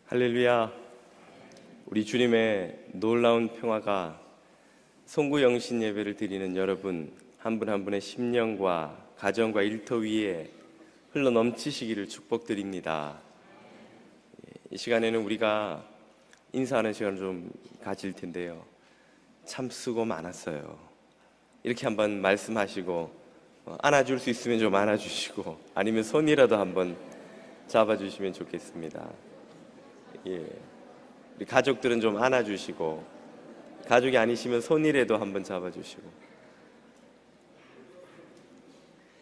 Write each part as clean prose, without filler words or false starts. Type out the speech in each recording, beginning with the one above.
할렐루야. 우리 주님의 놀라운 평화가 송구 영신 예배를 드리는 여러분 한 분 한 분의 심령과 가정과 일터 위에 흘러 넘치시기를 축복드립니다. 이 시간에는 우리가 인사하는 시간을 좀 가질 텐데요. 참 수고 많았어요. 이렇게 한번 말씀하시고 안아줄 수 있으면 좀 안아주시고 아니면 손이라도 한번 잡아주시면 좋겠습니다. 우리 가족들은 좀 안아주시고 가족이 아니시면 손이라도 한번 잡아주시고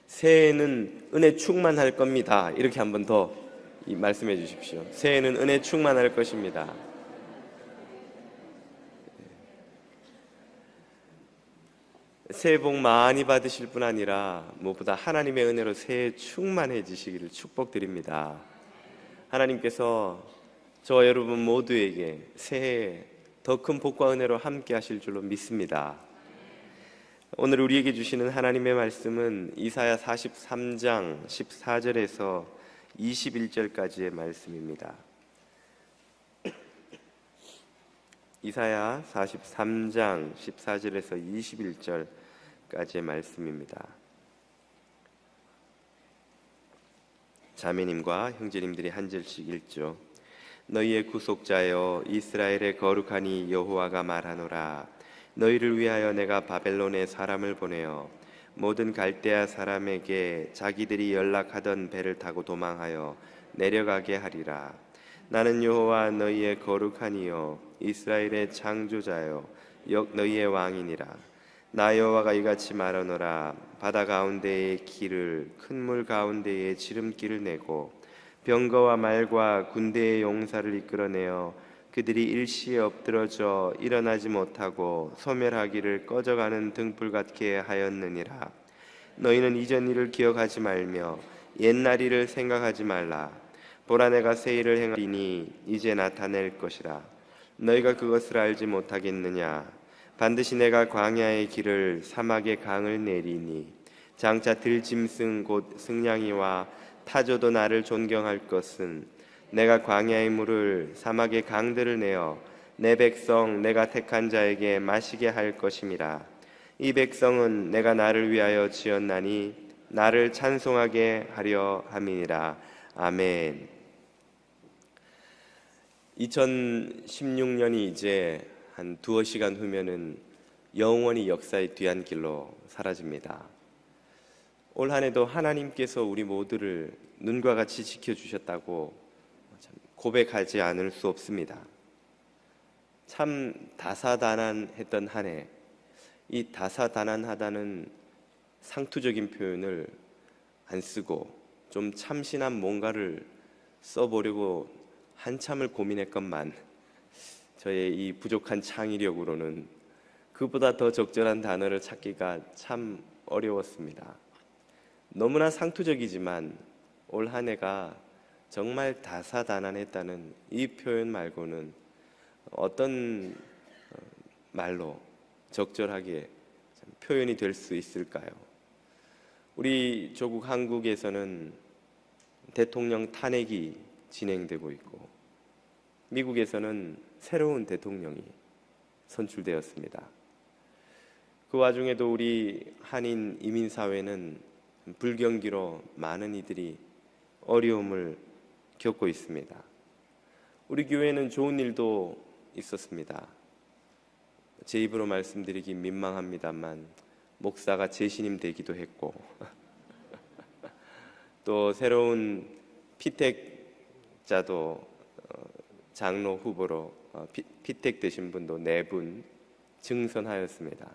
새해에는 은혜 충만할 겁니다. 이렇게 한번 더 말씀해 주십시오. 새해에는 은혜 충만할 것입니다. 새해 복 많이 받으실 뿐 아니라 무엇보다 하나님의 은혜로 새해 충만해지시기를 축복드립니다. 하나님께서 저와 여러분 모두에게 새해에 더 큰 복과 은혜로 함께 하실 줄로 믿습니다. 오늘 우리에게 주시는 하나님의 말씀은 이사야 43장 14절에서 21절까지의 말씀입니다. 이사야 43장 14절에서 21절까지의 말씀입니다. 자매님과 형제님들이 한 절씩 읽죠. 너희의 구속자여 이스라엘의 거룩하니 여호와가 말하노라. 너희를 위하여 내가 바벨론에 사람을 보내어 모든 갈대아 사람에게 자기들이 연락하던 배를 타고 도망하여 내려가게 하리라. 나는 여호와 너희의 거룩하니요 이스라엘의 창조자여 너희의 왕이니라. 나 여호와가 이같이 말하노라. 바다 가운데의 길을 큰 물 가운데에 지름길을 내고 병거와 말과 군대의 용사를 이끌어내어 그들이 일시에 엎드러져 일어나지 못하고 소멸하기를 꺼져가는 등불 같게 하였느니라. 너희는 이전 일을 기억하지 말며 옛날 일을 생각하지 말라. 보라 내가 새 일을 행하리니 이제 나타낼 것이라. 너희가 그것을 알지 못하겠느냐. 반드시 내가 광야의 길을 사막의 강을 내리니 장차 들짐승 곧 승냥이와 타조도 나를 존경할 것은 내가 광야의 물을 사막의 강들을 내어 내 백성 내가 택한 자에게 마시게 할 것임이라. 이 백성은 내가 나를 위하여 지었나니 나를 찬송하게 하려 함이니라. 아멘. 2016년이 이제 한 두어 시간 후면은 영원히 역사의 뒤안길로 사라집니다. 올 한 해도 하나님께서 우리 모두를 눈과 같이 지켜주셨다고 고백하지 않을 수 없습니다. 참 다사다난했던 한 해, 이 다사다난하다는 상투적인 표현을 안 쓰고 좀 참신한 뭔가를 써보려고 한참을 고민했건만 저의 이 부족한 창의력으로는 그보다 더 적절한 단어를 찾기가 참 어려웠습니다. 너무나 상투적이지만 올 한 해가 정말 다사다난했다는 이 표현 말고는 어떤 말로 적절하게 표현이 될 수 있을까요? 우리 조국 한국에서는 대통령 탄핵이 진행되고 있고 미국에서는 새로운 대통령이 선출되었습니다. 그 와중에도 우리 한인 이민사회는 불경기로 많은 이들이 어려움을 겪고 있습니다. 우리 교회는 좋은 일도 있었습니다. 제 입으로 말씀드리기 민망합니다만 목사가 재신임 되기도 했고 또 새로운 피택자도 장로 후보로 피택되신 분도 4분 증선하였습니다.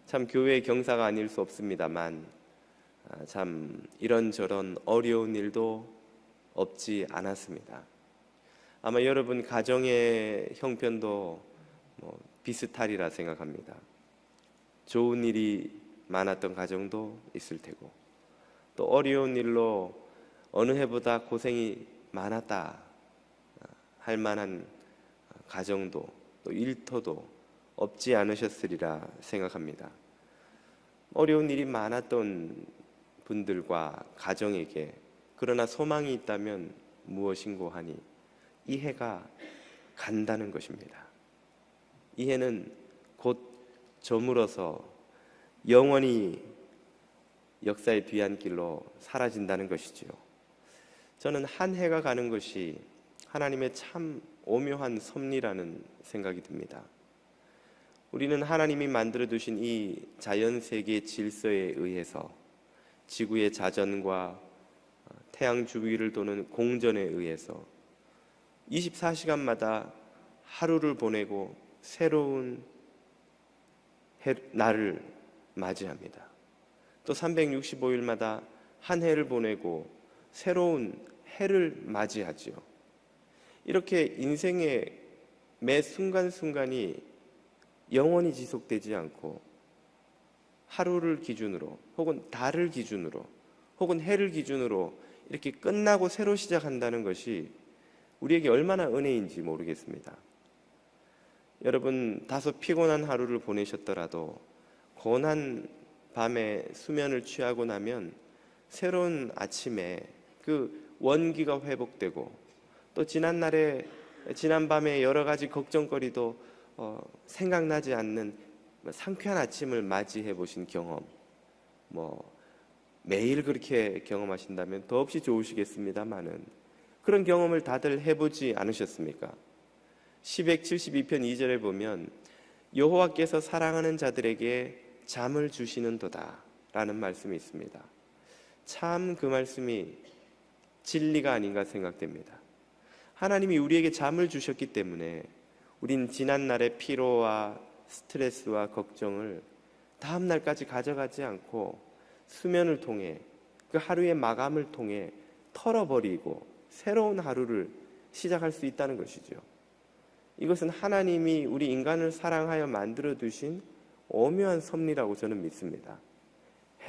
참 교회의 경사가 아닐 수 없습니다만 참 이런저런 어려운 일도 없지 않았습니다. 아마 여러분 가정의 형편도 비슷하리라 생각합니다. 좋은 일이 많았던 가정도 있을 테고 또 어려운 일로 어느 해보다 고생이 많았다 할 만한 가정도 또 일터도 없지 않으셨으리라 생각합니다. 어려운 일이 많았던 분들과 가정에게 그러나 소망이 있다면 무엇인고 하니 이 해가 간다는 것입니다. 이 해는 곧 저물어서 영원히 역사의 뒤안길로 사라진다는 것이지요. 저는 한 해가 가는 것이 하나님의 참 오묘한 섭리라는 생각이 듭니다. 우리는 하나님이 만들어 두신 이 자연 세계의 질서에 의해서 지구의 자전과 태양 주위를 도는 공전에 의해서 24시간마다 하루를 보내고 새로운 날을 맞이합니다. 또 365일마다 한 해를 보내고 새로운 해를 맞이하지요. 이렇게 인생의 매 순간순간이 영원히 지속되지 않고 하루를 기준으로 혹은 달을 기준으로 혹은 해를 기준으로 이렇게 끝나고 새로 시작한다는 것이 우리에게 얼마나 은혜인지 모르겠습니다. 여러분, 다소 피곤한 하루를 보내셨더라도 고난 밤에 수면을 취하고 나면 새로운 아침에 그 원기가 회복되고 또 지난 밤에 여러 가지 걱정거리도 생각나지 않는 상쾌한 아침을 맞이해 보신 경험, 매일 그렇게 경험하신다면 더없이 좋으시겠습니다만은 그런 경험을 다들 해보지 않으셨습니까? 시백 72편 2절에 보면 여호와께서 사랑하는 자들에게 잠을 주시는도다 라는 말씀이 있습니다. 참 그 말씀이 진리가 아닌가 생각됩니다. 하나님이 우리에게 잠을 주셨기 때문에 우린 지난날의 피로와 스트레스와 걱정을 다음 날까지 가져가지 않고 수면을 통해 그 하루의 마감을 통해 털어버리고 새로운 하루를 시작할 수 있다는 것이죠. 이것은 하나님이 우리 인간을 사랑하여 만들어 두신 오묘한 섭리라고 저는 믿습니다.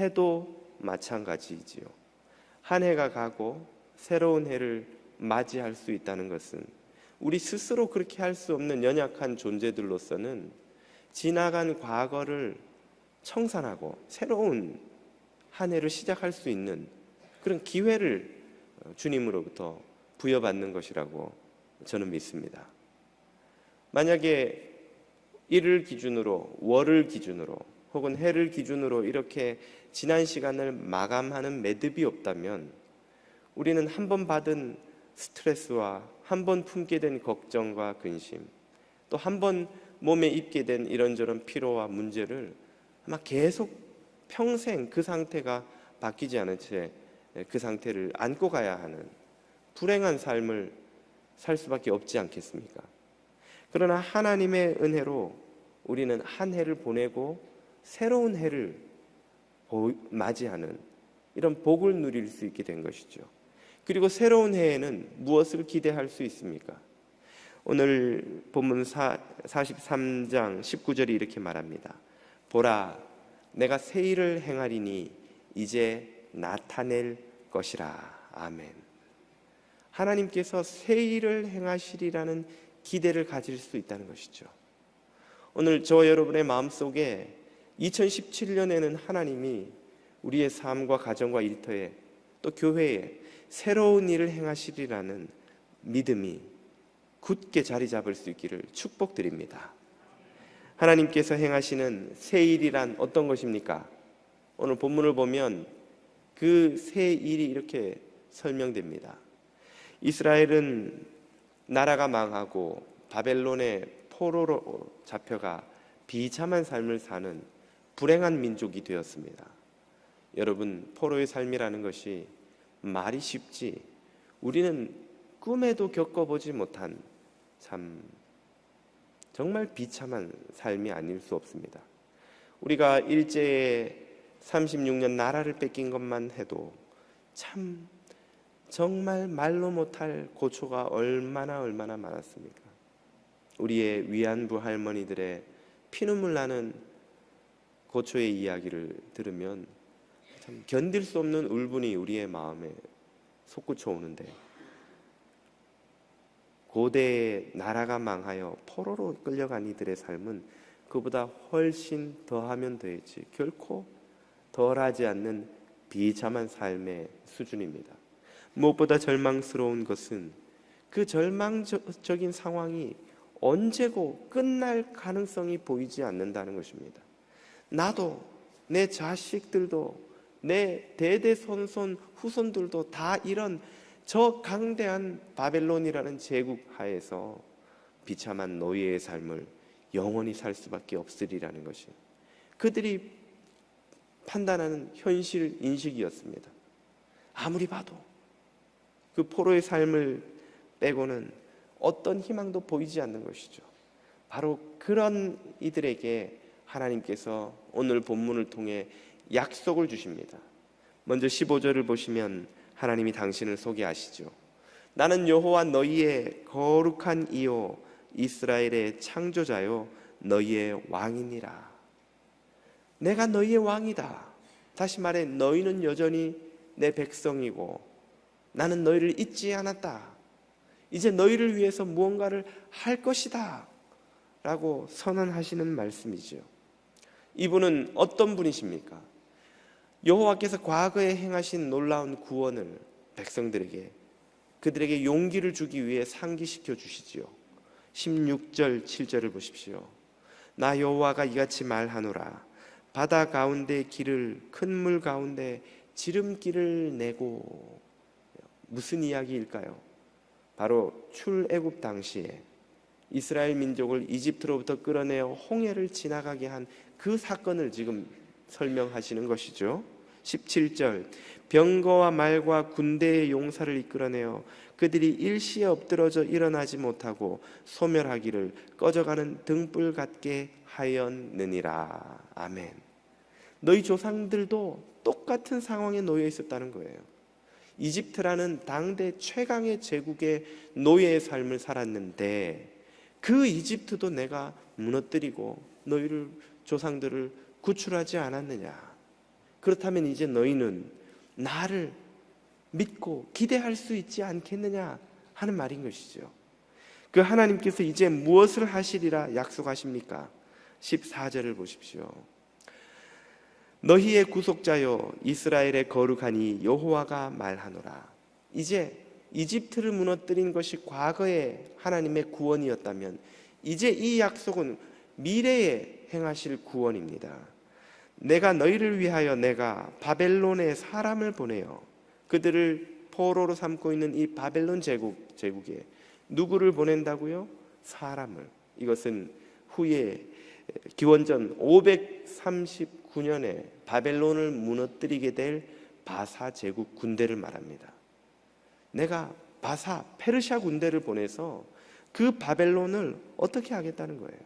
해도 마찬가지이지요. 한 해가 가고 새로운 해를 맞이할 수 있다는 것은 우리 스스로 그렇게 할 수 없는 연약한 존재들로서는 지나간 과거를 청산하고 새로운 한 해를 시작할 수 있는 그런 기회를 주님으로부터 부여받는 것이라고 저는 믿습니다. 만약에 일을 기준으로, 월을 기준으로 혹은 해를 기준으로 이렇게 지난 시간을 마감하는 매듭이 없다면 우리는 한 번 받은 스트레스와 한 번 품게 된 걱정과 근심, 또 한 번 몸에 입게 된 이런저런 피로와 문제를 아마 계속 평생 그 상태가 바뀌지 않은 채 그 상태를 안고 가야 하는 불행한 삶을 살 수밖에 없지 않겠습니까? 그러나 하나님의 은혜로 우리는 한 해를 보내고 새로운 해를 맞이하는 이런 복을 누릴 수 있게 된 것이죠. 그리고 새로운 해에는 무엇을 기대할 수 있습니까? 오늘 본문 43장 19절이 이렇게 말합니다. 보라, 내가 새 일을 행하리니 이제 나타낼 것이라. 아멘. 하나님께서 새 일을 행하시리라는 기대를 가질 수 있다는 것이죠. 오늘 저와 여러분의 마음속에 2017년에는 하나님이 우리의 삶과 가정과 일터에 또 교회에 새로운 일을 행하시리라는 믿음이 굳게 자리 잡을 수 있기를 축복드립니다. 하나님께서 행하시는 새 일이란 어떤 것입니까? 오늘 본문을 보면 그 새 일이 이렇게 설명됩니다. 이스라엘은 나라가 망하고 바벨론의 포로로 잡혀가 비참한 삶을 사는 불행한 민족이 되었습니다. 여러분, 포로의 삶이라는 것이 말이 쉽지 우리는 꿈에도 겪어보지 못한 참 정말 비참한 삶이 아닐 수 없습니다. 우리가 일제에 36년 나라를 뺏긴 것만 해도 참 정말 말로 못할 고초가 얼마나 많았습니까? 우리의 위안부 할머니들의 피눈물 나는 고초의 이야기를 들으면 참 견딜 수 없는 울분이 우리의 마음에 솟구쳐 오는데, 고대의 나라가 망하여 포로로 끌려간 이들의 삶은 그보다 훨씬 더하면 더했지 결코 덜하지 않는 비참한 삶의 수준입니다. 무엇보다 절망스러운 것은 그 절망적인 상황이 언제고 끝날 가능성이 보이지 않는다는 것입니다. 나도, 내 자식들도, 내 대대손손 후손들도 다 이런 저 강대한 바벨론이라는 제국 하에서 비참한 노예의 삶을 영원히 살 수밖에 없으리라는 것이 그들이 판단하는 현실 인식이었습니다. 아무리 봐도 그 포로의 삶을 빼고는 어떤 희망도 보이지 않는 것이죠. 바로 그런 이들에게 하나님께서 오늘 본문을 통해 약속을 주십니다. 먼저 15절을 보시면 하나님이 당신을 소개하시죠. 나는 여호와 너희의 거룩한 이요 이스라엘의 창조자요 너희의 왕이니라. 내가 너희의 왕이다. 다시 말해 너희는 여전히 내 백성이고 나는 너희를 잊지 않았다. 이제 너희를 위해서 무언가를 할 것이다 라고 선언하시는 말씀이죠. 이분은 어떤 분이십니까? 여호와께서 과거에 행하신 놀라운 구원을 백성들에게, 그들에게 용기를 주기 위해 상기시켜 주시지요. 16절 7절을 보십시오. 나 여호와가 이같이 말하노라. 바다 가운데 길을 큰 물 가운데 지름길을 내고. 무슨 이야기일까요? 바로 출애굽 당시에 이스라엘 민족을 이집트로부터 끌어내어 홍해를 지나가게 한 그 사건을 지금 설명하시는 것이죠. 17절 병거와 말과 군대의 용사를 이끌어내어 그들이 일시에 엎드러져 일어나지 못하고 소멸하기를 꺼져가는 등불 같게 하였느니라. 아멘. 너희 조상들도 똑같은 상황에 놓여 있었다는 거예요. 이집트라는 당대 최강의 제국의 노예의 삶을 살았는데 그 이집트도 내가 무너뜨리고 너희를 조상들을 구출하지 않았느냐. 그렇다면 이제 너희는 나를 믿고 기대할 수 있지 않겠느냐 하는 말인 것이죠. 그 하나님께서 이제 무엇을 하시리라 약속하십니까? 14절을 보십시오. 너희의 구속자여 이스라엘의 거룩하니 여호와가 말하노라. 이제 이집트를 무너뜨린 것이 과거의 하나님의 구원이었다면 이제 이 약속은 미래에 행하실 구원입니다. 내가 너희를 위하여 내가 바벨론에 사람을 보내어 그들을 포로로 삼고 있는 이 바벨론 제국에 누구를 보낸다고요? 사람을. 이것은 후에 기원전 539년에 바벨론을 무너뜨리게 될 바사 제국 군대를 말합니다. 내가 바사 페르시아 군대를 보내서 그 바벨론을 어떻게 하겠다는 거예요?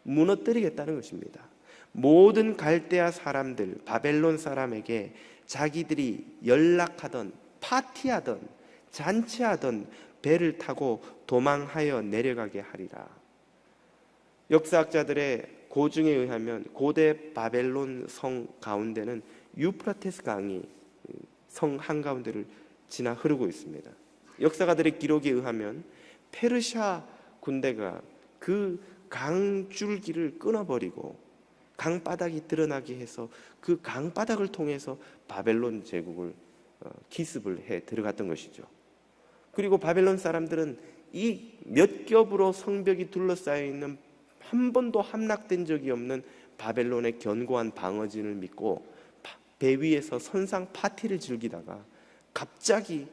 무너뜨리겠다는 것입니다. 모든 갈대아 사람들, 바벨론 사람에게 자기들이 연락하던, 파티하던, 잔치하던 배를 타고 도망하여 내려가게 하리라. 역사학자들의 고증에 의하면 고대 바벨론 성 가운데는 유프라테스 강이 성 한가운데를 지나 흐르고 있습니다. 역사가들의 기록에 의하면 페르시아 군대가 그 강줄기를 끊어버리고 강바닥이 드러나게 해서 그 강바닥을 통해서 바벨론 제국을 기습을 해 들어갔던 것이죠. 그리고 바벨론 사람들은 이 몇 겹으로 성벽이 둘러싸여 있는 한 번도 함락된 적이 없는 바벨론의 견고한 방어진을 믿고 배 위에서 선상 파티를 즐기다가 갑자기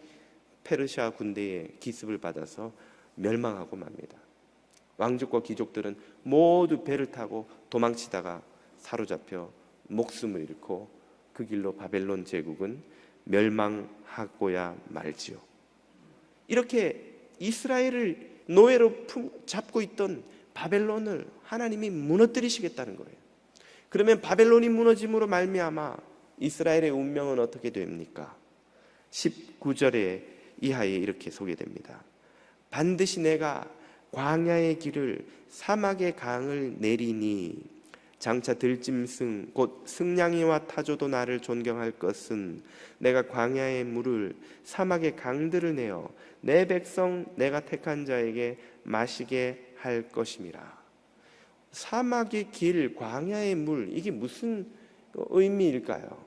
페르시아 군대의 기습을 받아서 멸망하고 맙니다. 왕족과 귀족들은 모두 배를 타고 도망치다가 사로잡혀 목숨을 잃고 그 길로 바벨론 제국은 멸망하고야 말지요. 이렇게 이스라엘을 노예로 잡고 있던 바벨론을 하나님이 무너뜨리시겠다는 거예요. 그러면 바벨론이 무너짐으로 말미암아 이스라엘의 운명은 어떻게 됩니까? 19절에 이하에 이렇게 소개됩니다. 반드시 내가 광야의 길을 사막의 강을 내리니 장차 들짐승 곧 승냥이와 타조도 나를 존경할 것은 내가 광야의 물을 사막의 강들을 내어 내 백성 내가 택한 자에게 마시게 할 것임이라. 사막의 길, 광야의 물, 이게 무슨 의미일까요?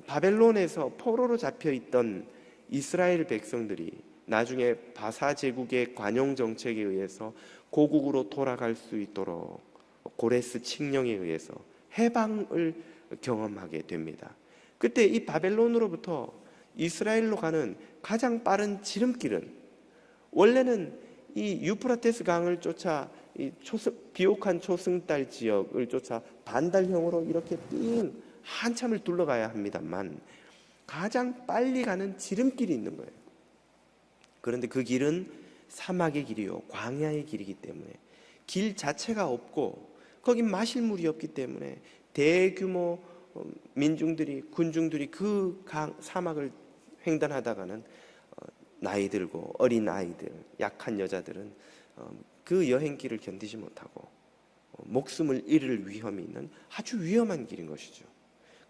바벨론에서 포로로 잡혀 있던 이스라엘 백성들이 나중에 바사 제국의 관용 정책에 의해서 고국으로 돌아갈 수 있도록 고레스 칙령에 의해서 해방을 경험하게 됩니다. 그때 이 바벨론으로부터 이스라엘로 가는 가장 빠른 지름길은, 원래는 이 유프라테스 강을 쫓아 이 비옥한 초승달 지역을 쫓아 반달형으로 이렇게 삥 한참을 둘러가야 합니다만, 가장 빨리 가는 지름길이 있는 거예요. 그런데 그 길은 사막의 길이요, 광야의 길이기 때문에 길 자체가 없고 거긴 마실 물이 없기 때문에 대규모 민중들이, 군중들이 그 사막을 횡단하다가는 나이 들고 어린 아이들, 약한 여자들은 그 여행길을 견디지 못하고 목숨을 잃을 위험이 있는 아주 위험한 길인 것이죠.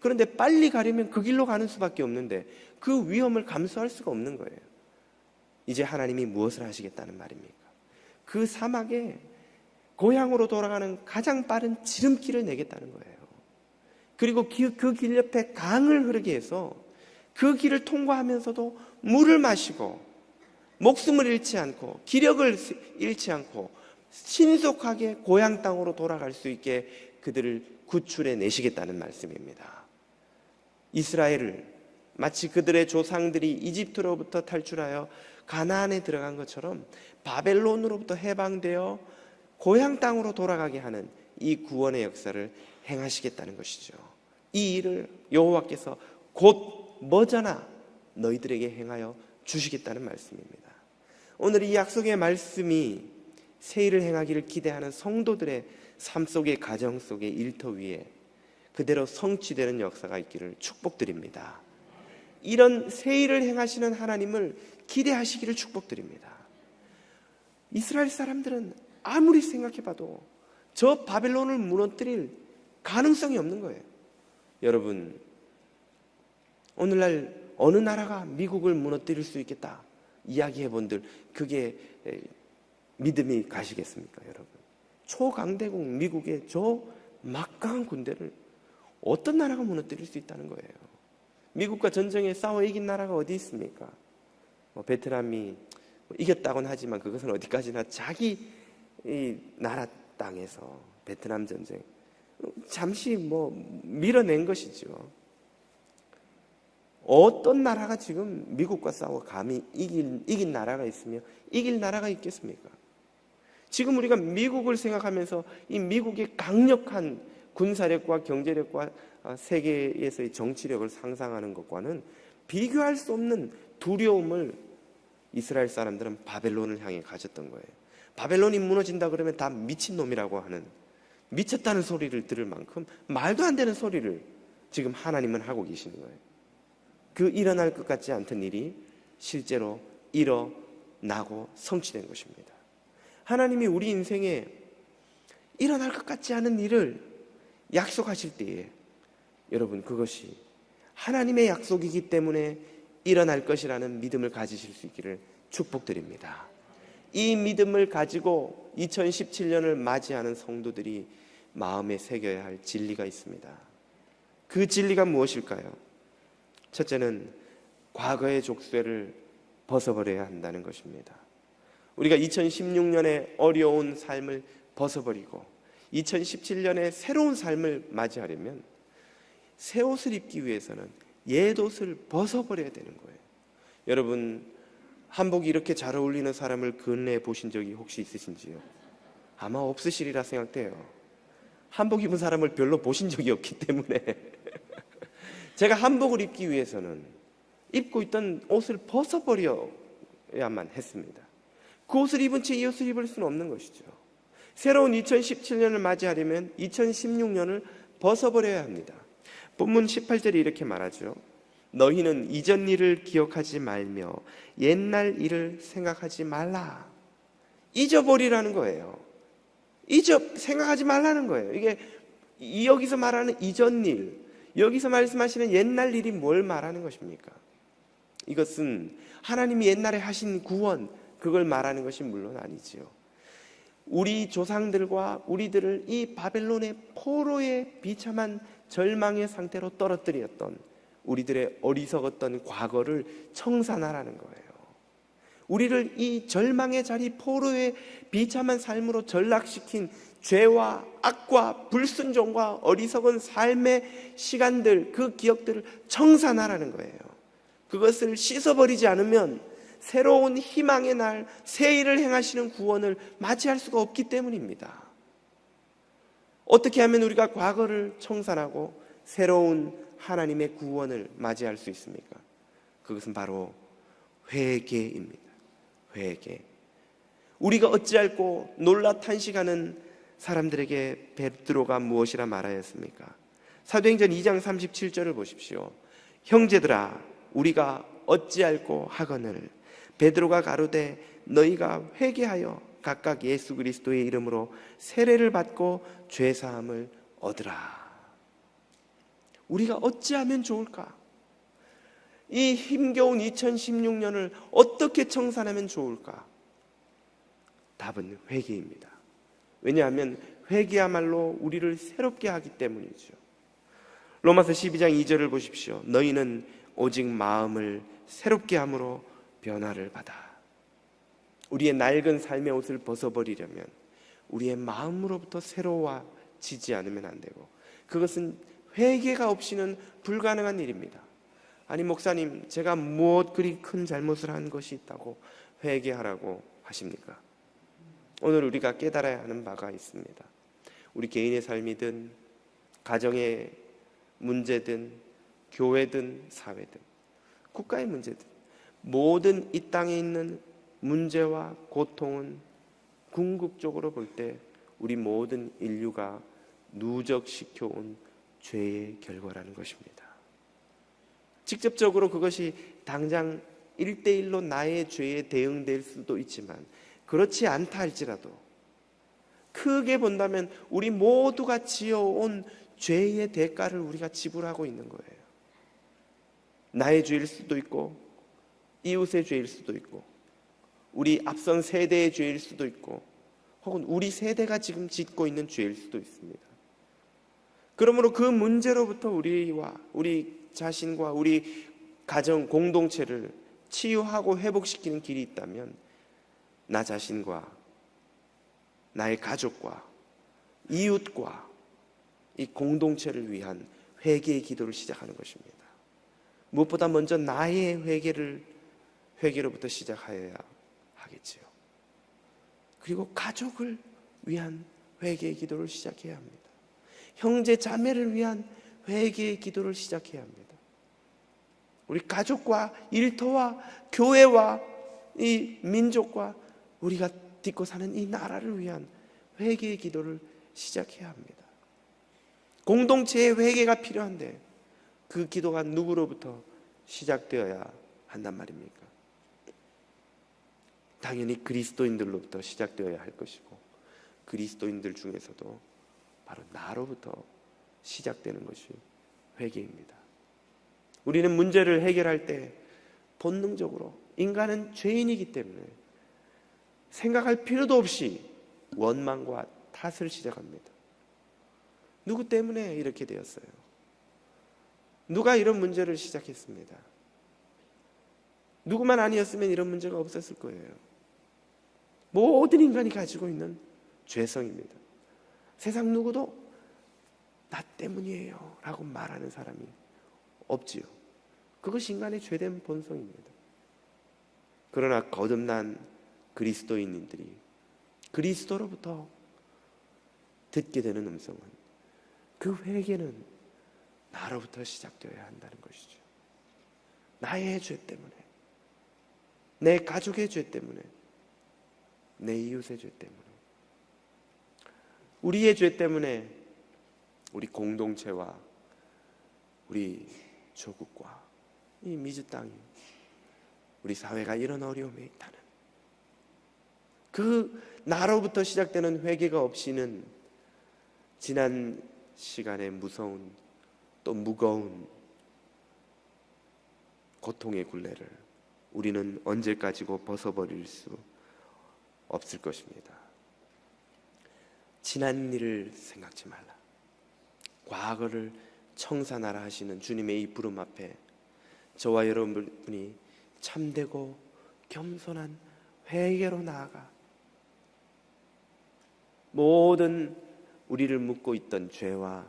그런데 빨리 가려면 그 길로 가는 수밖에 없는데 그 위험을 감수할 수가 없는 거예요. 이제 하나님이 무엇을 하시겠다는 말입니까? 그 사막에 고향으로 돌아가는 가장 빠른 지름길을 내겠다는 거예요. 그리고 그 길 옆에 강을 흐르게 해서 그 길을 통과하면서도 물을 마시고 목숨을 잃지 않고 기력을 잃지 않고 신속하게 고향 땅으로 돌아갈 수 있게 그들을 구출해 내시겠다는 말씀입니다. 이스라엘을 마치 그들의 조상들이 이집트로부터 탈출하여 가나안에 들어간 것처럼 바벨론으로부터 해방되어 고향 땅으로 돌아가게 하는 이 구원의 역사를 행하시겠다는 것이죠. 이 일을 여호와께서 곧 머저나 너희들에게 행하여 주시겠다는 말씀입니다. 오늘 이 약속의 말씀이 새 일을 행하기를 기대하는 성도들의 삶 속의, 가정 속의 일터 위에 그대로 성취되는 역사가 있기를 축복드립니다. 이런 새 일을 행하시는 하나님을 기대하시기를 축복드립니다. 이스라엘 사람들은 아무리 생각해봐도 저 바벨론을 무너뜨릴 가능성이 없는 거예요. 여러분, 오늘날 어느 나라가 미국을 무너뜨릴 수 있겠다 이야기해본들 그게 믿음이 가시겠습니까? 여러분, 초강대국 미국의 저 막강한 군대를 어떤 나라가 무너뜨릴 수 있다는 거예요? 미국과 전쟁에 싸워 이긴 나라가 어디 있습니까? 베트남이 이겼다고는 하지만 그것은 어디까지나 자기 나라 땅에서 베트남 전쟁 잠시 밀어낸 것이죠. 어떤 나라가 지금 미국과 싸워 감히 이긴 나라가 있으며 이길 나라가 있겠습니까? 지금 우리가 미국을 생각하면서 이 미국의 강력한 군사력과 경제력과 세계에서의 정치력을 상상하는 것과는 비교할 수 없는 두려움을 이스라엘 사람들은 바벨론을 향해 가졌던 거예요. 바벨론이 무너진다 그러면 다 미친놈이라고 하는, 미쳤다는 소리를 들을 만큼 말도 안 되는 소리를 지금 하나님은 하고 계시는 거예요. 그 일어날 것 같지 않던 일이 실제로 일어나고 성취된 것입니다. 하나님이 우리 인생에 일어날 것 같지 않은 일을 약속하실 때에 여러분, 그것이 하나님의 약속이기 때문에 일어날 것이라는 믿음을 가지실 수 있기를 축복드립니다. 이 믿음을 가지고 2017년을 맞이하는 성도들이 마음에 새겨야 할 진리가 있습니다. 그 진리가 무엇일까요? 첫째는 과거의 족쇄를 벗어버려야 한다는 것입니다. 우리가 2016년에 어려운 삶을 벗어버리고 2017년에 새로운 삶을 맞이하려면 새 옷을 입기 위해서는 옛 옷을 벗어버려야 되는 거예요. 여러분, 한복이 이렇게 잘 어울리는 사람을 근래에 보신 적이 혹시 있으신지요? 아마 없으시리라 생각돼요. 한복 입은 사람을 별로 보신 적이 없기 때문에 제가 한복을 입기 위해서는 입고 있던 옷을 벗어버려야만 했습니다. 그 옷을 입은 채 이 옷을 입을 수는 없는 것이죠. 새로운 2017년을 맞이하려면 2016년을 벗어버려야 합니다. 본문 18절에 이렇게 말하죠. 너희는 이전 일을 기억하지 말며 옛날 일을 생각하지 말라. 잊어버리라는 거예요. 생각하지 말라는 거예요. 이게 여기서 말하는 이전 일, 여기서 말씀하시는 옛날 일이 뭘 말하는 것입니까? 이것은 하나님이 옛날에 하신 구원, 그걸 말하는 것이 물론 아니지요. 우리 조상들과 우리들을 이 바벨론의 포로의 비참한 절망의 상태로 떨어뜨렸던 우리들의 어리석었던 과거를 청산하라는 거예요. 우리를 이 절망의 자리 포로의 비참한 삶으로 전락시킨 죄와 악과 불순종과 어리석은 삶의 시간들, 그 기억들을 청산하라는 거예요. 그것을 씻어버리지 않으면 새로운 희망의 날, 새 일을 행하시는 구원을 맞이할 수가 없기 때문입니다. 어떻게 하면 우리가 과거를 청산하고 새로운 하나님의 구원을 맞이할 수 있습니까? 그것은 바로 회개입니다. 회개. 우리가 어찌할꼬 놀라 탄식하는 사람들에게 베드로가 무엇이라 말하였습니까? 사도행전 2장 37절을 보십시오. 형제들아, 우리가 어찌할꼬 하거늘 베드로가 가로되 너희가 회개하여 각각 예수 그리스도의 이름으로 세례를 받고 죄 사함을 얻으라. 우리가 어찌하면 좋을까? 이 힘겨운 2016년을 어떻게 청산하면 좋을까? 답은 회개입니다. 왜냐하면 회개야말로 우리를 새롭게 하기 때문이죠. 로마서 12장 2절을 보십시오. 너희는 오직 마음을 새롭게 함으로 변화를 받아. 우리의 낡은 삶의 옷을 벗어버리려면 우리의 마음으로부터 새로워지지 않으면 안 되고, 그것은 회개가 없이는 불가능한 일입니다. 아니 목사님, 제가 무엇 그리 큰 잘못을 한 것이 있다고 회개하라고 하십니까? 오늘 우리가 깨달아야 하는 바가 있습니다. 우리 개인의 삶이든 가정의 문제든 교회든 사회든 국가의 문제든 모든 이 땅에 있는 문제와 고통은 궁극적으로 볼 때 우리 모든 인류가 누적시켜온 죄의 결과라는 것입니다. 직접적으로 그것이 당장 1대1로 나의 죄에 대응될 수도 있지만, 그렇지 않다 할지라도 크게 본다면 우리 모두가 지어온 죄의 대가를 우리가 지불하고 있는 거예요. 나의 죄일 수도 있고, 이웃의 죄일 수도 있고, 우리 앞선 세대의 죄일 수도 있고, 혹은 우리 세대가 지금 짓고 있는 죄일 수도 있습니다. 그러므로 그 문제로부터 우리와 우리 자신과 우리 가정 공동체를 치유하고 회복시키는 길이 있다면, 나 자신과 나의 가족과 이웃과 이 공동체를 위한 회개의 기도를 시작하는 것입니다. 무엇보다 먼저 나의 회개로부터 시작하여야 하겠지요. 그리고 가족을 위한 회개의 기도를 시작해야 합니다. 형제 자매를 위한 회개의 기도를 시작해야 합니다. 우리 가족과 일터와 교회와 이 민족과 우리가 딛고 사는 이 나라를 위한 회개의 기도를 시작해야 합니다. 공동체의 회개가 필요한데 그 기도가 누구로부터 시작되어야 한단 말입니까? 당연히 그리스도인들로부터 시작되어야 할 것이고, 그리스도인들 중에서도 바로 나로부터 시작되는 것이 회개입니다. 우리는 문제를 해결할 때 본능적으로, 인간은 죄인이기 때문에 생각할 필요도 없이 원망과 탓을 시작합니다. 누구 때문에 이렇게 되었어요? 누가 이런 문제를 시작했습니다. 누구만 아니었으면 이런 문제가 없었을 거예요. 모든 인간이 가지고 있는 죄성입니다. 세상 누구도 나 때문이에요 라고 말하는 사람이 없지요. 그것이 인간의 죄된 본성입니다. 그러나 거듭난 그리스도인들이 그리스도로부터 듣게 되는 음성은, 그 회개는 나로부터 시작되어야 한다는 것이죠. 나의 죄 때문에, 내 가족의 죄 때문에, 내 이웃의 죄 때문에, 우리의 죄 때문에 우리 공동체와 우리 조국과 이 미주 땅이, 우리 사회가 이런 어려움에 있다는, 그 나로부터 시작되는 회개가 없이는 지난 시간의 무서운 또 무거운 고통의 굴레를 우리는 언제까지고 벗어버릴 수 없을 것입니다. 지난 일을 생각지 말라, 과거를 청산하라 하시는 주님의 이 부름 앞에 저와 여러분이 참되고 겸손한 회개로 나아가 모든 우리를 묶고 있던 죄와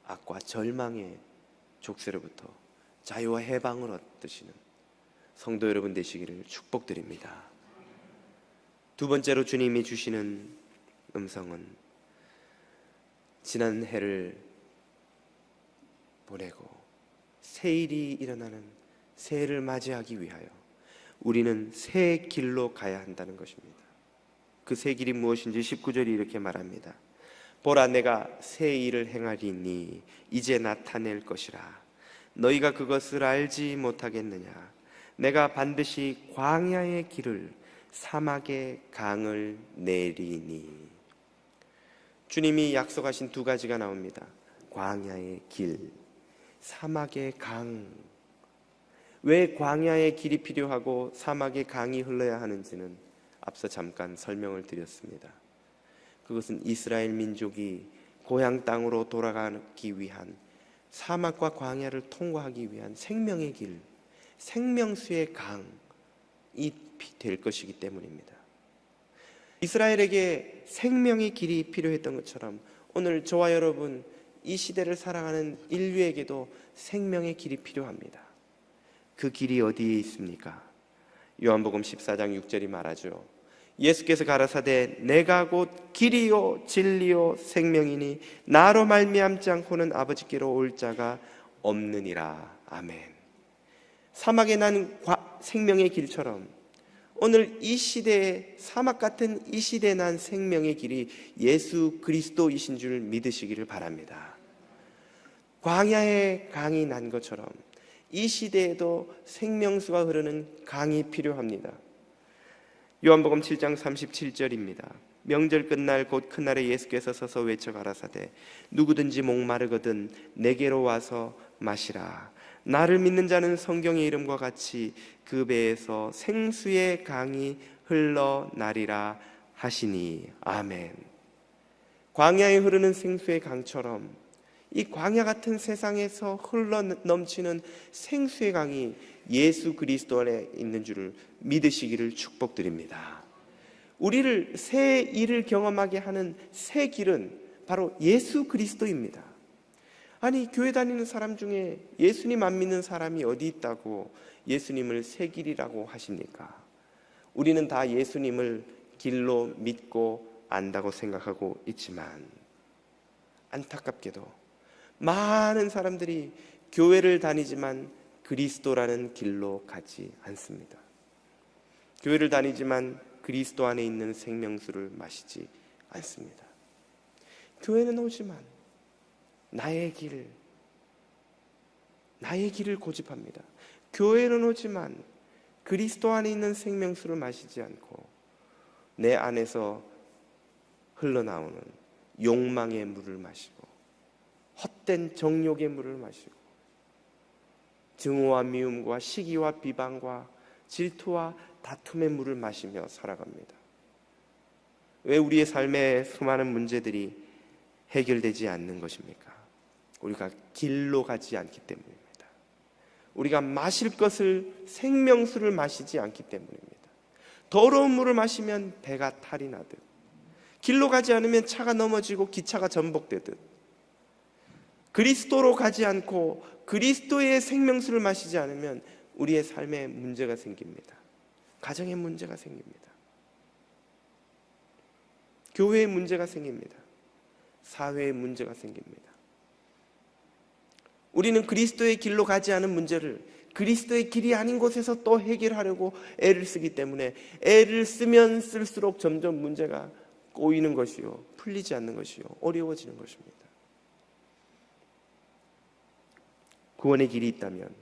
악과 절망의 족쇄로부터 자유와 해방을 얻으시는 성도 여러분 되시기를 축복드립니다. 두 번째로 주님이 주시는 음성은 지난 해를 보내고 새일이 일어나는 새해를 맞이하기 위하여 우리는 새 길로 가야 한다는 것입니다. 그 새 길이 무엇인지 19절이 이렇게 말합니다. 보라, 내가 새 일을 행하리니 이제 나타낼 것이라. 너희가 그것을 알지 못하겠느냐. 내가 반드시 광야의 길을 사막의 강을 내리니. 주님이 약속하신 두 가지가 나옵니다. 광야의 길, 사막의 강. 왜 광야의 길이 필요하고 사막의 강이 흘러야 하는지는 앞서 잠깐 설명을 드렸습니다. 그것은 이스라엘 민족이 고향 땅으로 돌아가기 위한, 사막과 광야를 통과하기 위한 생명의 길, 생명수의 강이 될 것이기 때문입니다. 이스라엘에게 생명의 길이 필요했던 것처럼 오늘 저와 여러분, 이 시대를 살아가는 인류에게도 생명의 길이 필요합니다. 그 길이 어디에 있습니까? 요한복음 14장 6절이 말하죠. 예수께서 가라사대 내가 곧 길이요 진리요 생명이니 나로 말미암지 않고는 아버지께로 올 자가 없느니라. 아멘. 사막에 난 생명의 길처럼 오늘 이 시대에, 사막 같은 이 시대에 난 생명의 길이 예수 그리스도이신 줄 믿으시기를 바랍니다. 광야에 강이 난 것처럼 이 시대에도 생명수가 흐르는 강이 필요합니다. 요한복음 7장 37절입니다. 명절 끝날 곧 그날에 예수께서 서서 외쳐 가라사대 누구든지 목마르거든 내게로 와서 마시라. 나를 믿는 자는 성경의 이름과 같이 그 배에서 생수의 강이 흘러나리라 하시니. 아멘. 광야에 흐르는 생수의 강처럼 이 광야 같은 세상에서 흘러 넘치는 생수의 강이 예수 그리스도 안에 있는 줄을 믿으시기를 축복드립니다. 우리를 새 일을 경험하게 하는 새 길은 바로 예수 그리스도입니다. 아니, 교회 다니는 사람 중에 예수님 안 믿는 사람이 어디 있다고 예수님을 새 길이라고 하십니까? 우리는 다 예수님을 길로 믿고 안다고 생각하고 있지만 안타깝게도 많은 사람들이 교회를 다니지만 그리스도라는 길로 가지 않습니다. 교회를 다니지만 그리스도 안에 있는 생명수를 마시지 않습니다. 교회는 오지만 나의 길을 고집합니다. 교회는 오지만 그리스도 안에 있는 생명수를 마시지 않고 내 안에서 흘러나오는 욕망의 물을 마시고 헛된 정욕의 물을 마시고 증오와 미움과 시기와 비방과 질투와 다툼의 물을 마시며 살아갑니다. 왜 우리의 삶의 수많은 문제들이 해결되지 않는 것입니까? 우리가 길로 가지 않기 때문입니다. 우리가 마실 것을, 생명수를 마시지 않기 때문입니다. 더러운 물을 마시면 배가 탈이 나듯, 길로 가지 않으면 차가 넘어지고 기차가 전복되듯, 그리스도로 가지 않고 그리스도의 생명수를 마시지 않으면 우리의 삶에 문제가 생깁니다. 가정에 문제가 생깁니다. 교회에 문제가 생깁니다. 사회에 문제가 생깁니다. 우리는 그리스도의 길로 가지 않은 문제를 그리스도의 길이 아닌 곳에서 또 해결하려고 애를 쓰기 때문에 애를 쓰면 쓸수록 점점 문제가 꼬이는 것이요, 풀리지 않는 것이요, 어려워지는 것입니다. 구원의 길이 있다면,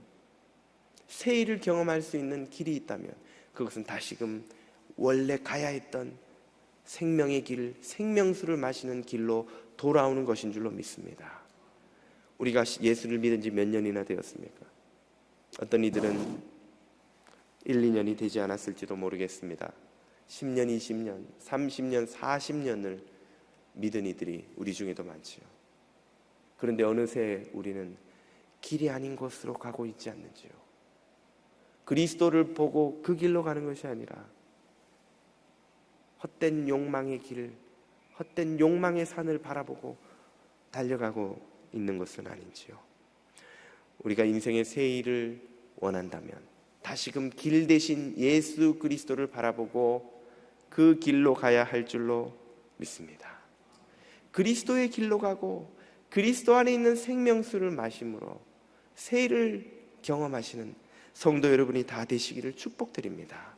새 일을 경험할 수 있는 길이 있다면 그것은 다시금 원래 가야 했던 생명의 길, 생명수를 마시는 길로 돌아오는 것인 줄로 믿습니다. 우리가 예수를 믿은 지 몇 년이나 되었습니까? 어떤 이들은 1, 2년이 되지 않았을지도 모르겠습니다. 10년, 20년, 30년, 40년을 믿은 이들이 우리 중에도 많지요. 그런데 어느새 우리는 길이 아닌 곳으로 가고 있지 않는지요? 그리스도를 보고 그 길로 가는 것이 아니라 헛된 욕망의 길, 헛된 욕망의 산을 바라보고 달려가고 있는 것은 아닌지요. 우리가 인생의 새 일을 원한다면 다시금 길 대신 예수 그리스도를 바라보고 그 길로 가야 할 줄로 믿습니다. 그리스도의 길로 가고 그리스도 안에 있는 생명수를 마심으로 새 일을 경험하시는 성도 여러분이 다 되시기를 축복드립니다.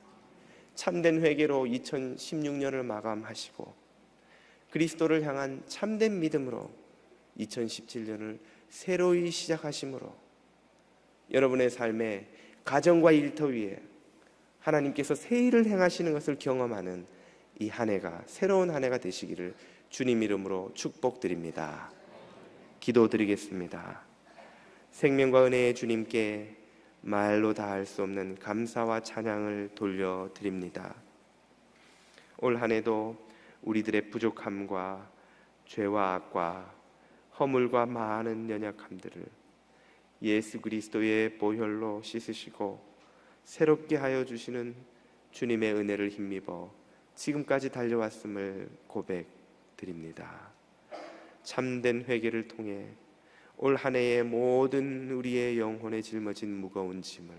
참된 회개로 2016년을 마감하시고 그리스도를 향한 참된 믿음으로 2017년을 새로이 시작하심으로 여러분의 삶에 가정과 일터 위에 하나님께서 새 일을 행하시는 것을 경험하는 이 한 해가 새로운 한 해가 되시기를 주님 이름으로 축복드립니다. 기도드리겠습니다. 생명과 은혜의 주님께 말로 다 할 수 없는 감사와 찬양을 돌려드립니다. 올 한 해도 우리들의 부족함과 죄와 악과 허물과 많은 연약함들을 예수 그리스도의 보혈로 씻으시고 새롭게 하여 주시는 주님의 은혜를 힘입어 지금까지 달려왔음을 고백드립니다. 참된 회개를 통해 올 한 해의 모든 우리의 영혼에 짊어진 무거운 짐을,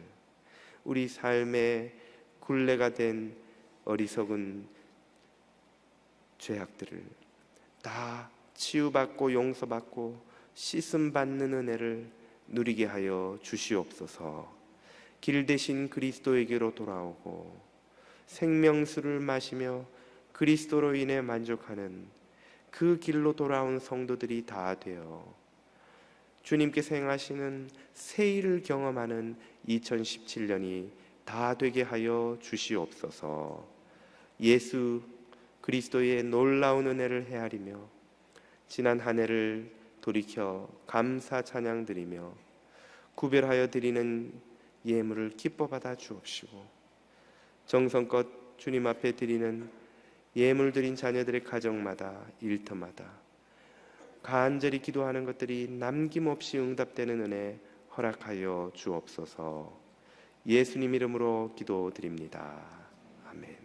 우리 삶의 굴레가 된 어리석은 죄악들을 다 치유받고 용서받고 씻음받는 은혜를 누리게 하여 주시옵소서. 길 대신 그리스도에게로 돌아오고 생명수를 마시며 그리스도로 인해 만족하는 그 길로 돌아온 성도들이 다 되어 주님께서 행하시는 새 일을 경험하는 2017년이 다 되게 하여 주시옵소서. 예수 그리스도의 놀라운 은혜를 헤아리며 지난 한 해를 돌이켜 감사 찬양 드리며 구별하여 드리는 예물을 기뻐 받아 주옵시고 정성껏 주님 앞에 드리는 예물 드린 자녀들의 가정마다 일터마다 간절히 기도하는 것들이 남김없이 응답되는 은혜 허락하여 주옵소서. 예수님 이름으로 기도드립니다. 아멘.